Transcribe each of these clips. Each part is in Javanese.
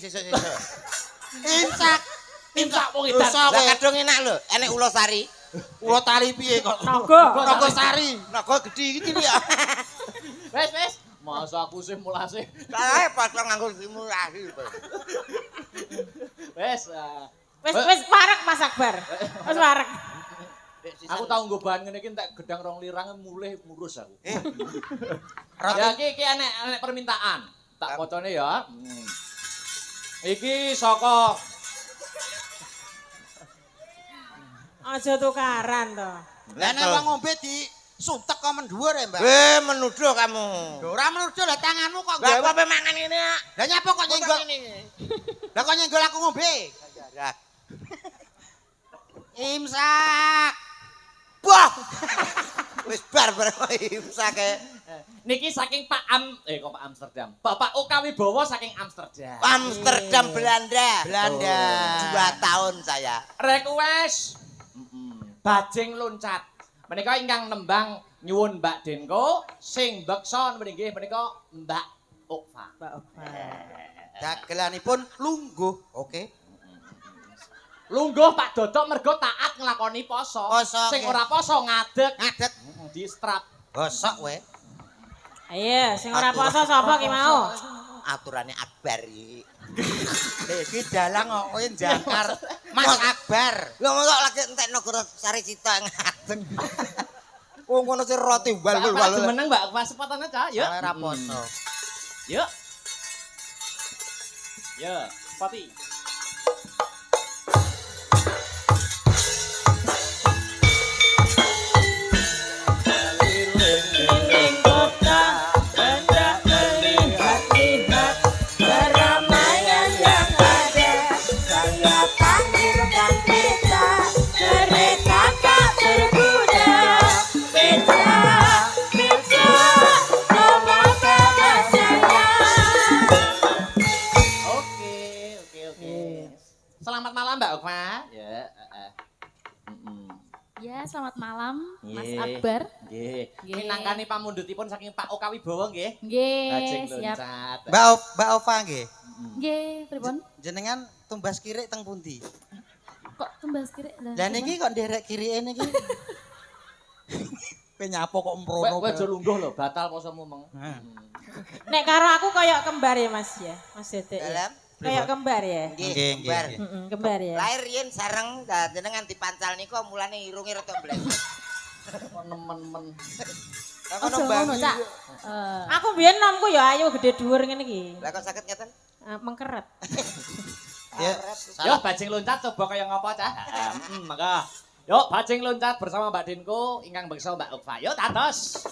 sesuk. Imsak. Imsak wong edan. Lah kadung enak lho, enek ula sari. Ula tali piye kok? Naga sari. Naga gedhi iki ya. Wes. Masa aku simulasi. Kae pas nganggo simulasi. Wes. Wis parek Mas Akbar. Wis parek. Aku tau nggo bahan ngene iki entek gedang rong lirang mulih murus aku. Roti Ya iki enek permintaan. Tak kocone ya. Iki saka Aja tukaran to. Lah nek wong ngombe di suntek kok mendhuwur ya, Mbak. menuduh kamu. Ora menuduh lah tanganmu kok Lah gawe. apa mangan ini ya? Lah nyapa kok nyenggol ini? Lah kok nyenggol aku ngombe? Imsak. Wah. Wis bar imsak e. niki saking Pak Amsterdam. Bapak Oka Wibowo saking Amsterdam. Amsterdam Belanda. Belanda. 2 tahun saya. Request bajing loncat. Menika ingkang nembang nyuwun Mbak Denko, sing beksa nggih menika Mbak Okva. Dagelanipun lungguh. Oke. Lungguh Pak Dodok mergo taat nglakoni poso. Sing ora poso ngadeg. Ngadeg Di strap. gosok we. Ayo, sing ora poso sapa ki mau? Aturane Akbar iki. Iki dalang kok kowe jangkar Mas Akbar. Lho mosok lagi entekno Sari Cita ngadeg. Wong ngono sing roti Pak meneng Mbak Okva sepatane Cak. Yuk. Ora poso. Yuk. Ya, pati. Selamat malam Mbak Okma. Ya, Ya, selamat malam Mas Nggih. Akbar. Nggih. Nggih. Minangkani pamundhutipun saking Pak Oka Wibowo nggih. Bajing Nggih, siap. loncat. Mbak Ova nggih. Nggih, pripun? Jenengan tumbas kirik teng pundi? Kok tumbas kiri? Lah niki kok nderek kirike niki. Kowe nyapo kok mrono. Kowe aja lungguh lho, batal posomu meng. Nek karo aku kayak kembar ya Mas ya, Mas Dedek. ya. Dalam Kayak kembar ya. Nggih, kembar. Kembar ya. Lahir yen sareng jenengan dipancal niku mulane irunge rada mbleset. Nemen-men. Ojo ngono, Cak. Aku biyen nomku ya ayu gede dhuwur ngene iki. Lah kok saged ngeten? Mengkeret. Ya, Yo bajing loncat coba kaya ngapa Cak? Maka. Yo bajing loncat bersama Mbak Denko ingkang beksa Mbak Okva. Yo tatos.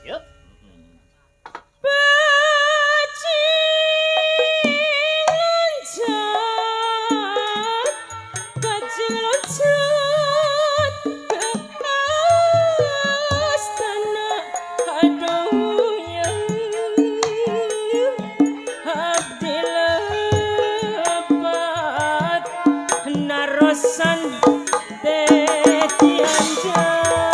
Yuk. Bajing loncat ke astana aduh yang abdilepat narosan tetian jala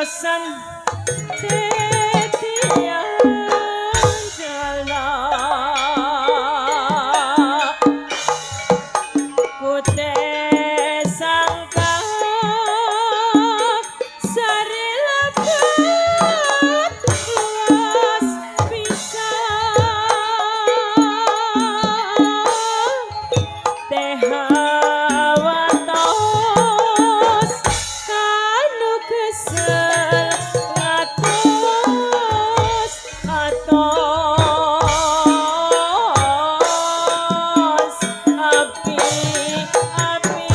rosan tetian jala kute sangka sari lebat luas bisa tehawatos kanu kesel ngatos atos api api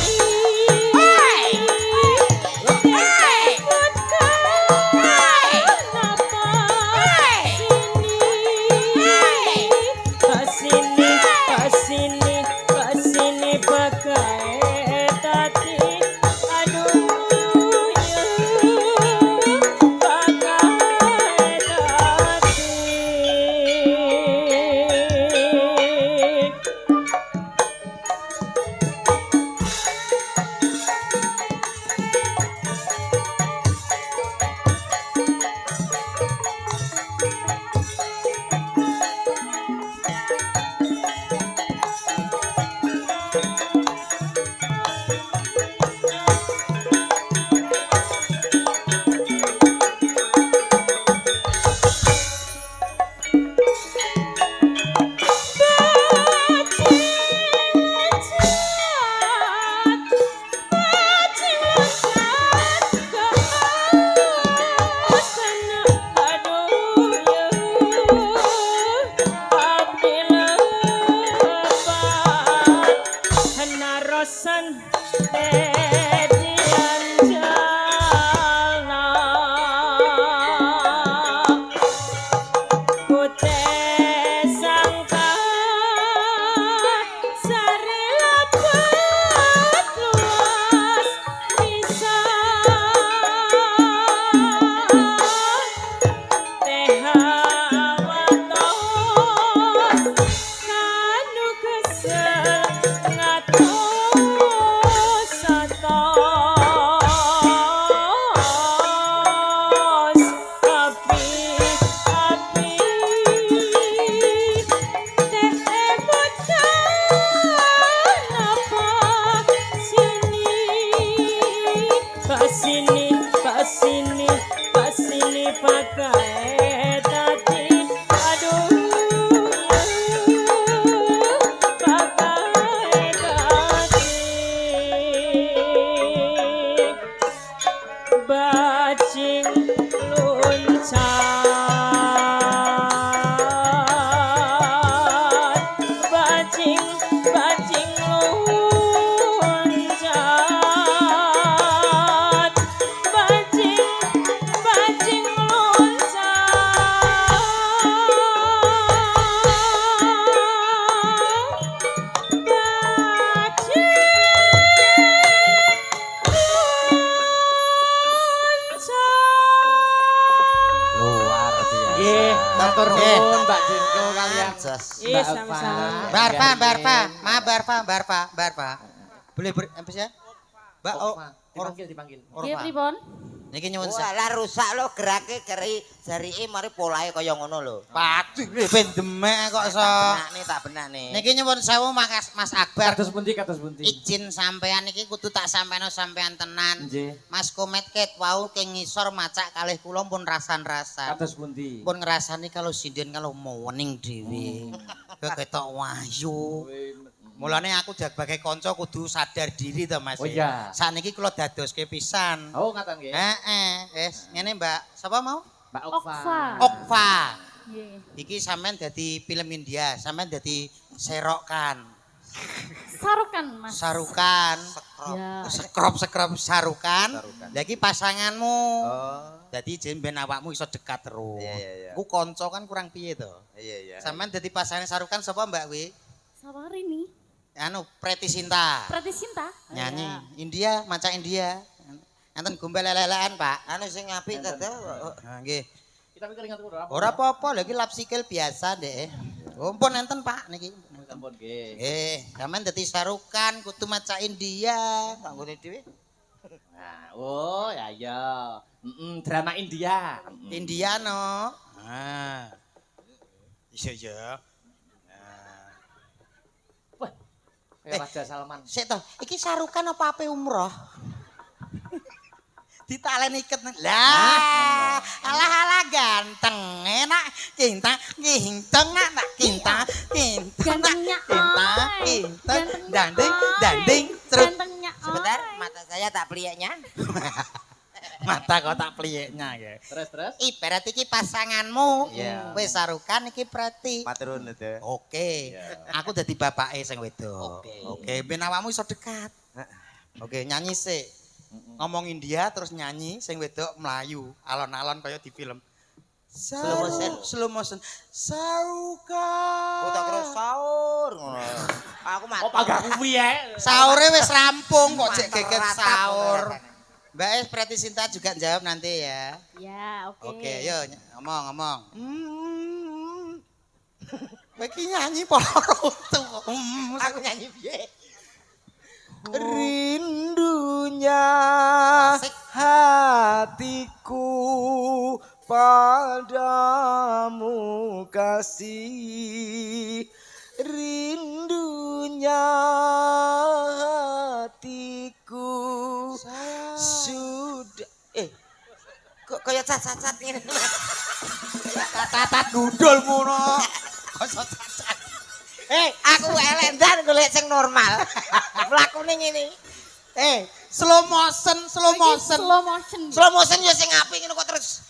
kesini kesini kesini pakai tati aduh ya pakai tati rosan tedian jala kute sangka sari lebat luas bisa tehawatos kanu kesel ngatos atos api api tehemutan apa sini kesini kesini kesini pakai tati aduh pakai tati bajing loncat bajing bajing loncat bajing bajing Luar biasa. Nggih, matur nuwun Mbak Dinko kalian Jas. Iya, Mbak sama-sama. Elva. Barfa, Nggih. Barfa, ma Barfa, Barfa, Barfa. Boleh apa ya? Mbak, oh, Okma. Dipanggil, dipanggil. Nggih pripun? niki nyuwun Wah, lah rusak lo gerake keri jarike mari polahe kaya ngono lho. Pati ben demek kok iso. Tak benak nih. Niki nyuwun sewu Mas Akbar. Kados pundi, kados pundi. Izin sampean iki kudu tak sampeno sampean tenan. Nggih. Mas Komet ket wau ke ngisor macak kalih kula pun rasan-rasan. Kados pundi. Pun ngrasani kalau sinden kalau wening dhewe. Ketok wayu. Mulane aku sebagai kanca kudu sadar diri to Mas. Oh iya. Saniki kula dadoske pisan. Oh, ngaten nggih. Wis ngene Mbak. Sapa mau? Mbak Okva. Okva. Nggih. Iki sampean dadi film India, sampean dadi serokan. Sarukan, Mas. Sarukan. Ya. Sekrop sarukan. Lah iki pasanganmu. Oh. Dadi jen ben awakmu iso dekat terus. Iya. Ku kanca kan kurang piye to? Iya. Sampean dadi pasangan sarukan sapa Mbak Wi? Sawarini. Anu Preti Sinta. Prati Sinta. Nyanyi India, maca India. Enten gombal lelekan, Pak. Anu sing apik ta. Nah, nggih. Kita mikir ingat ora. Ora apa-apa, lagi lap sikil biasa deh. Ompun enten, Pak niki. Sampun nggih. Sampean dadi sarukan kudu maca India. Kanggone dhewe. Nah, oh ya. Drama India. India no. Ah. Iya. Raja Salman. Sik to, iki sarukan apa ape umroh? Ditalen iket. Lah, alah ganteng, enak cinta, ginteng nak cinta, Gantengnya cinta, danding, terus. Gantengnya Sebentar, mata saya tak pelieknya. Mata kok tak pliyeknya ya. Terus. Ibarat iki pasanganmu, Iya. wis sarukan iki preti. Maturun itu. Oke, aku dadi bapake sing wedok. Oke, ben awakmu iso dekat. Oke, nyanyi sik. Ngomong India terus nyanyi sing wedok Melayu, alon-alon kaya di film. Slow motion. Sarukan. Utak terus sahur ngono. Aku mati. Oh, pagak kuwi ya. Sahure wis rampung kok cek geget Ratap sahur. ngono. Mbak Es Preti Sinta juga jawab nanti ya. Ya, oke. Oke, yuk ngomong. Kowe iki nyanyi poro tuh. Aku nyanyi piye? Rindunya Asik. hatiku padamu kasih, rindunya hatiku sudah Kok kaya cacat-cacat ngene. Tatat gundul ngono. Aku elendan golek sing normal. Mlakune ngene. Slow motion. Slow motion. Slow motion ya sing apik ngono kok terus.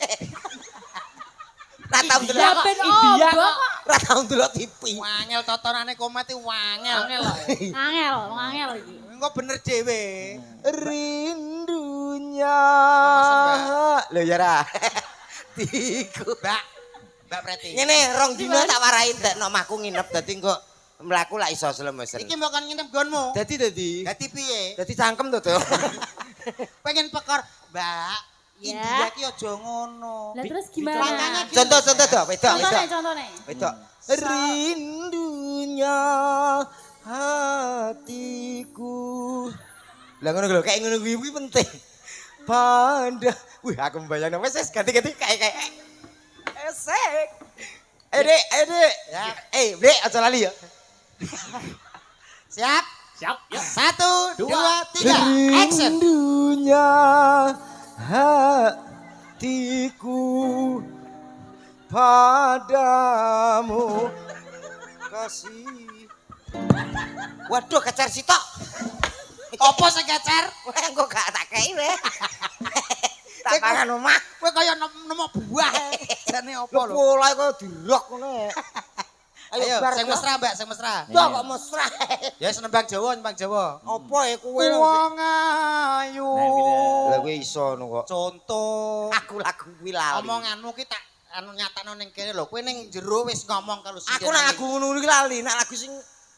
Ra tau Ya ndelok. ben India obok kok. kok. Ra tau ndelok TV. Wangel totonane komet iki wangel. Angel iki. Engko bener dhewe. rindunya. Lho ya ra. Tiku, Mbak Preti. Ngene rong dina tak warai ndekno omahku nginep dadi engko mlaku lak iso slow motion. Iki mau kan nginep nggonmu. Dadi Dadi piye? dadi cangkem to, Dok. Pengen pekor, Mbak. Ya. India ki aja ngono. Lah terus Makanya gimana? gitu. Contoh Dok, wedok. Contohnya. Wedok. Rindunya hatiku. Lah ngono lho, kayak ngono kuwi penting. Pada, wih aku membayangkan wes ganti-ganti kayak esek. Dek. Ya. Dek, aja lali ya. Siap? Siap, ya. 1, 2, 3. Action. Rindunya hatiku padamu kasih. Waduh kecer sitok. Apa sing kecer? Wah engko gak tak kei we. Tak pangan omah. Kowe kaya nemu buah. Jane apa Lho lho? pola kok dirok ngono. Ayo, bar. sing mesra, Mbak, sing mesra. Tok kok mesra. Ya senembang Jawa, nembang Jawa. Apa ya kowe lho. Wong ayu. Lah kowe iso ngono kok. Contoh. Aku lagu kuwi lali. Omonganmu ki tak anu nyatakno ning kene lho. Kowe ning jero wis ngomong kalau Aku nak lagu ngono kuwi lali, nak lagu sing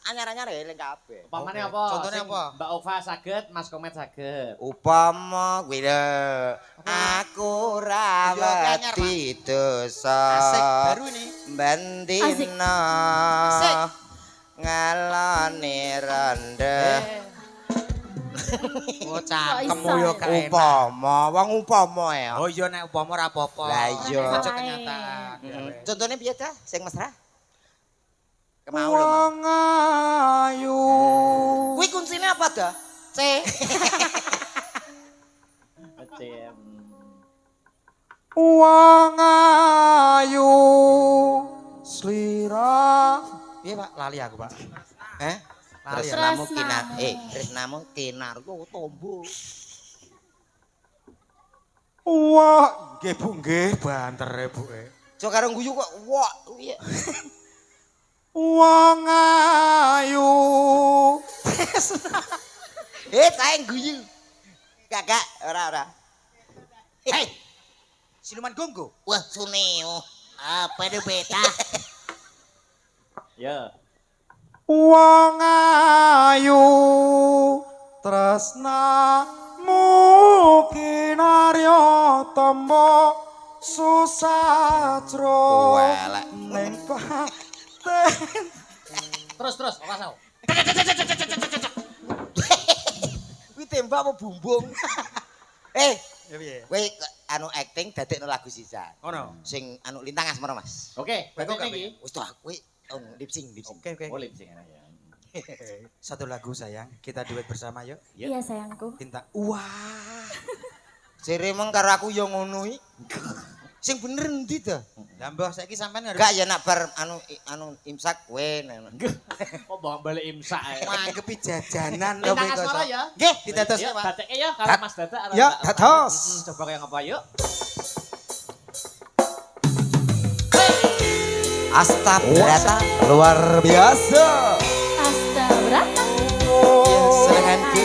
anyar-anyar ya eling kabeh. Upamane Oke. apa? Contohnya Sing apa? Mbak Ova saged, Mas Komet saged. Upama kuwi lho. Aku ra Yo, anyar, wedi dosa. Asik baru ini. Bendina Asik. ngalani rendeh. Oh, cangkemmu iso yo ya? gak enak. Upama ya. Oh iya nek upama ora apa-apa. Lah iya. Aja kenyataan. Contohnya piye ta sing mesra? Kemau lho. Mang. Wong ayu. Kuwi kuncine apa dah? C. Ecem. Wong ayu. Slira. Piye, Pak? Lali aku, Pak. Terus Lali. namu Tresnamu. kinar. Tresnamu kinar ku tombo. Wah, nggih Bu nggih, bantere Bu. Jo karo guyu kok wok. Iya. Wong ayu. Sae guyu. Kakak, ora. Hei. Siluman gonggo. Wah, suneo. Apa ini beta? Ya. Wong ayu tresnamu kinarya tamba susatro Welek. ning paten. Terus, apa sao? Kuwi tembak apa bumbung? Ya piye? kowe anu acting dadekno lagu sisan. Ngono. Sing anu lintang asmara Mas. Oke, Betul berarti gak, iki. Wis to kowe lip sync. Oke. Oh, lip sync ya. Satu lagu sayang, kita duet bersama yuk. Iya sayangku. Bintang. Wah. Jere meng karo aku yo ngono iki. Sing bener endi to? Lah mbah saiki sampean harus Gak ya nak bar anu imsak kowe. Kok bawa balik imsak ae. manggepi jajanan Lintang asmara ya. Nggih, ditetes Yuk, Pak. datek ya kalau Mas Dada. Ya, dados. Coba kayak apa yuk. Asta berata Luar biasa. Asta berapa? selenganku.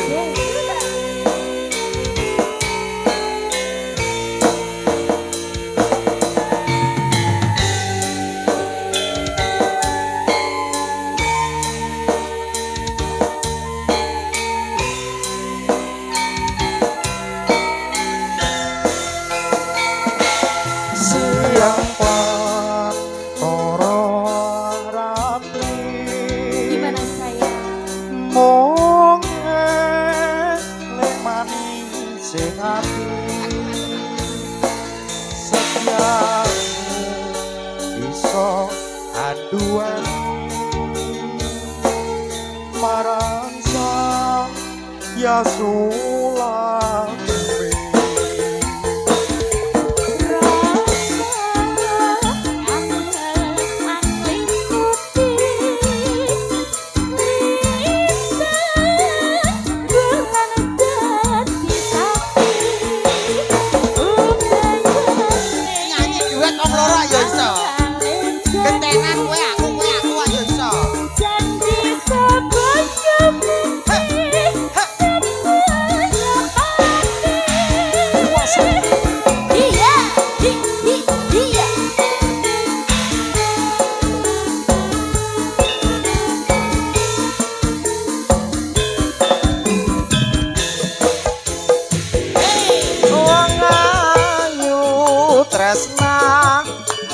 Siang pantoro ratri Gimana sayang? mung lek manis sing ati setiamu iso aduan marang sang Yasulami. Nyanyi duet om loro ya iso. Gentenan kowe aku ya iso. Iya, iya. Wong ayu tresna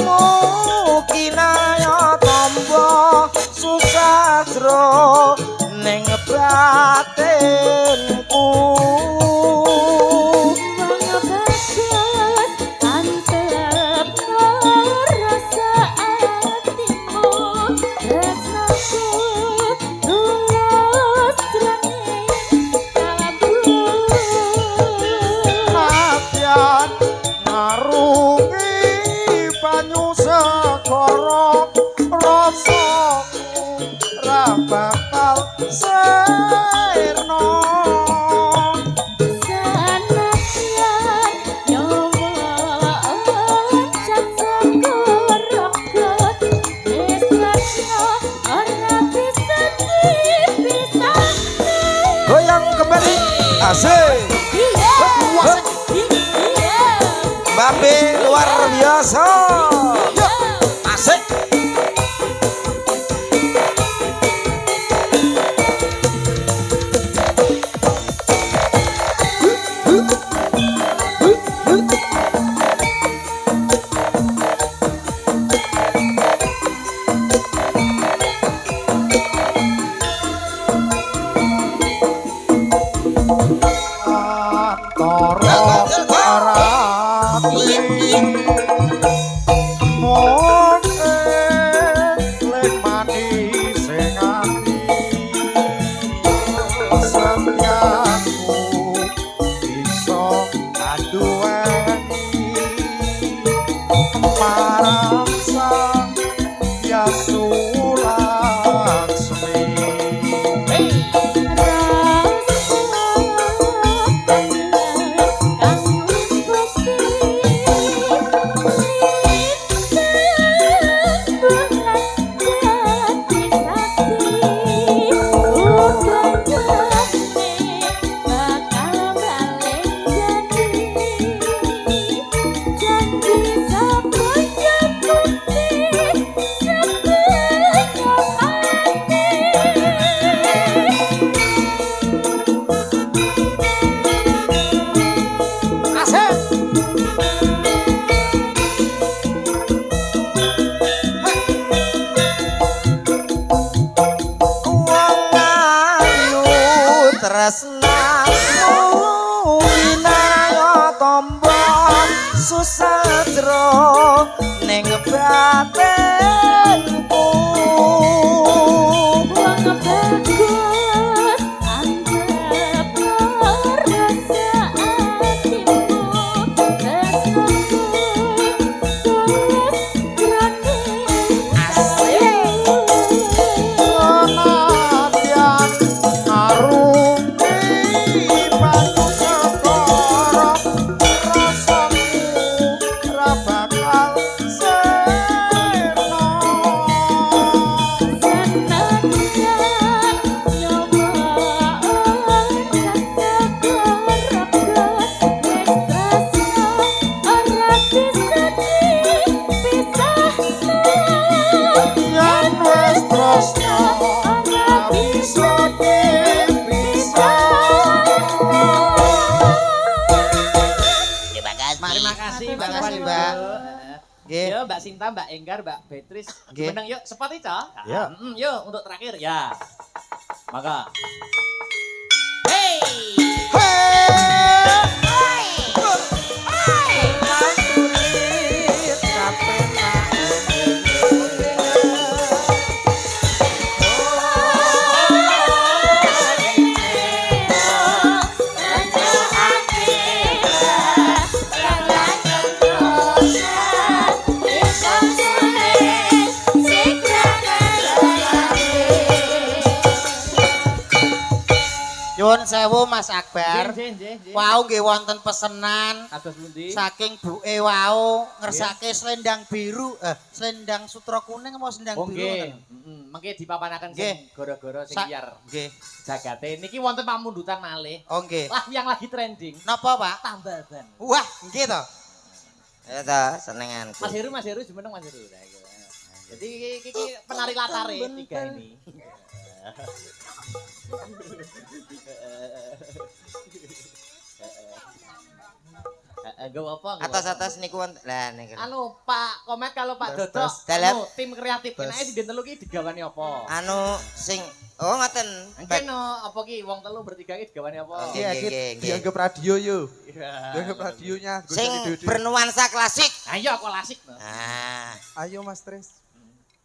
mukinaya tombo susatro ning batinku Bangga bagus, antep rasa hatimu. Resnaku tulus jroning kalbu. Nadyan ngarungi banyu segara rasaku ra bakal sirna. Sanadyan nyawa oncak sakuragot. Tresna ora bisa dipisahke. Goyang kembali asik Iya, iya. Babe luar biasa asik antara arati mung lek manis sing ati setiaku iso aduweni marang sang Yasulaksmi. Rasa susatro ning batenku Wong bagus anggap rasa atimu tresnaku tulus grane Nadyan arungi banyu sekara rasaku ra bakal sena senengan nyoba rasa korep wis tresno ora bisa dipisahno yen wis tresno ora bisa Terima kasih. Terima kasih Mbak Terima kasih, Puan, Mbak. Ibu. Nggih. Yo Mbak Sinta, Mbak Enggar, Mbak Beatrice. Nggih. Menang yuk, sepot itu. Ya. Yuk untuk terakhir ya. Maka. Hey. Nyuwun sewu Mas Akbar. Nggih, nggih, nggih. Wau nggih wonten pesenan Kados pundi? saking buke wau ngersake selendang biru, selendang sutra kuning apa selendang Oh biru nggih. ngoten? Mengke dipapanaken Nggih. sing gara-gara sing Sa- liar Nggih. jagate. Niki wonten pamundutan malih. Oh nggih. Lagu yang lagi trending. Napa, Pak? Tambal ban. Wah, nggih to. Ya toh, senenganku. Mas Heru jumeneng Mas Heru. Nah, gitu. Jadi iki penari latare tiga ini. Gak apa? Atas-atas niku wonten. Lah niku. Anu Pak Komet kalau Pak Dodok, Dalam. anu, tim kreatif kenake di telu ki digawani apa? Anu sing oh ngoten. Mungkin apa ki wong telu bertiga ki digawani apa? Nggih, nggih, nggih, nggih. Dianggap radio yo. Iya. Dianggap radionya. Sing bernuansa klasik. Ayo aku klasik no. Nah, Ayo Mas Tris.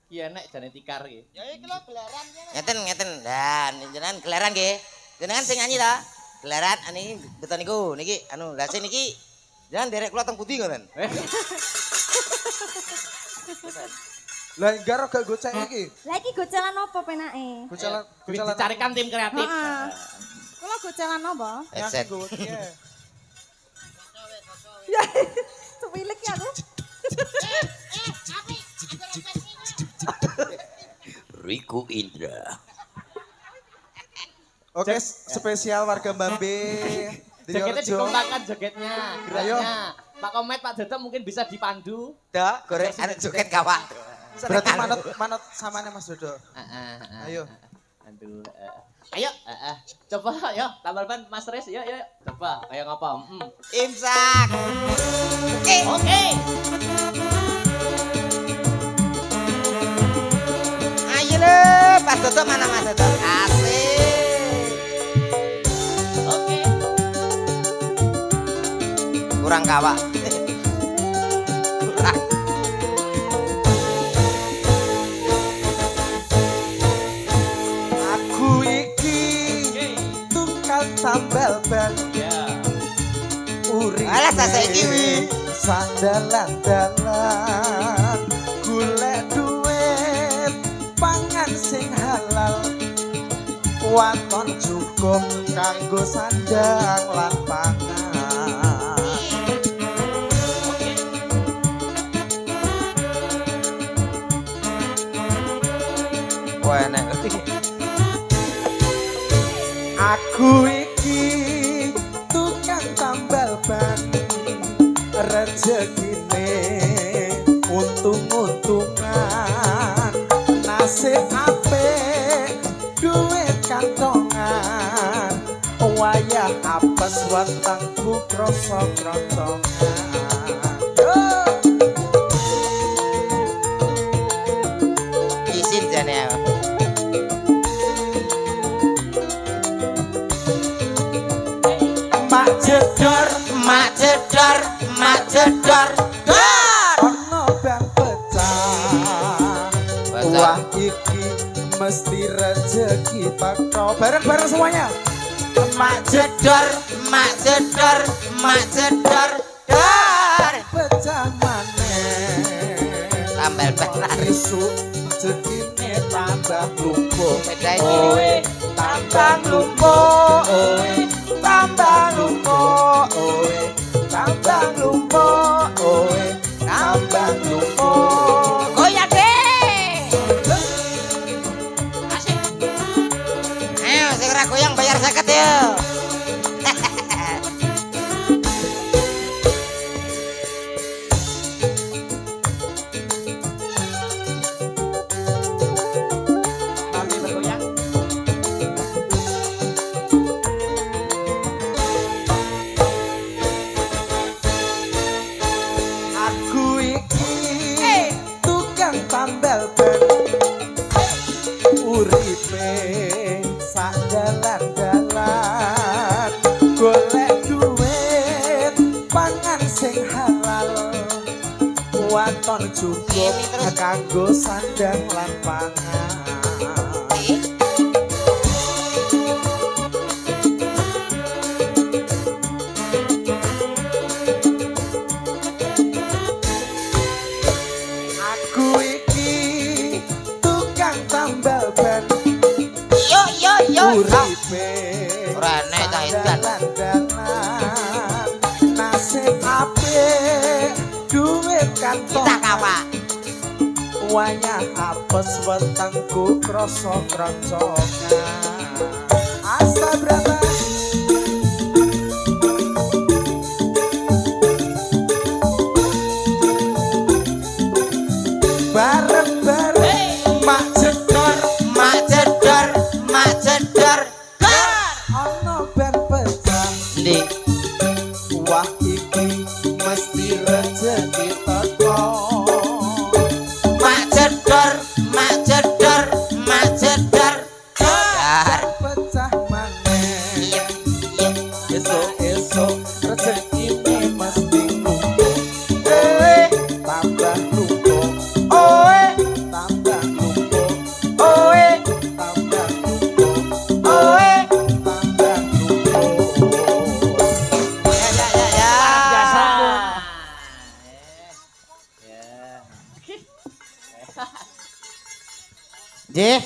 Iya nek jane tikar ki. ngeten. Dan jenengan gelaran nggih. Jenengan sing nyanyi ta? Gelaran ani beton niku niki anu lha sing niki jangan derek kula teng pundi ngoten. Lah enggak gak gocek iki. Lah iki gocelan apa penake? Gocelan Wis dicarikan tim kreatif. Heeh. Kula gocelan apa? Headset. Ya, sepilik ya aku. Riku Indra. Oke, spesial warga Mbambe. Jaketnya dikompakkan jaketnya, Ayo. geraknya. Pak Komet, Pak Dodok mungkin bisa dipandu. Dah, goreng anu joget kawak. Berarti manut samane Mas Dodo. Ayo. Aduh. Ayo, coba ayo tambal ban Mas Res, yuk. Coba, ayo ngapa? Imsak. Oke. Ayo le, Pak Dodo mana Mas Dodo? Asik. Oke. Kurang kawak. Kurang. Aku iki tukang tambal ban. Ya. Uri. Alah, sasa iki wi. Sandalan-dalan golek duit pangan sing halal waton cukup kanggo sandang lan pangan. Wah, enak. Aku iki tukang tambal ban rezekine untung-untungan nasib apik duit kantongan wayah apes wetengku krasa-krocongan Isin jane ya. mak jedor Mak jedor, mak jedor. jedor dar. Ono bang pecah. Wah iki mesti rezeki teko. Bareng-bareng semuanya. Mak jedor dar. Pecah maneh. Tambal benar. Esuk rezekine tambah lumpuh. Beda iki. Oe tambah lumpuh. Oe tambah lumpuh. Oe tambah lumpuh. Oe tambah lumpuh. Goyang deh. Asik. Ayo segera goyang bayar zakat ya. Mari bergoyang. Aku iki tukang tambal ban. Uripe sak dalan-dalan. Golek duit pangan sing halal. Waton cukup kanggo sandang lan pangan. Aku iki tukang tambal ban. Yo. Uripe Ora enek ta edan. dalan-dalan. Nasib apik duit kantong. Kita kawak. Wayah apes wetengku krasa kroncongan. Asta berapa? Bareng-bareng mak jedor Dar. ana ben pecah. Ndi? Wah iki mesti rezeki teko. Mak jedor dar. Pecah maneh. Iya. Esok-esok rezekine mesti lumpuh. Tambah lumpuh. Tambah lumpuh. Tambah lumpuh. Tambah lumpuh. Ya. Biasa. Jih.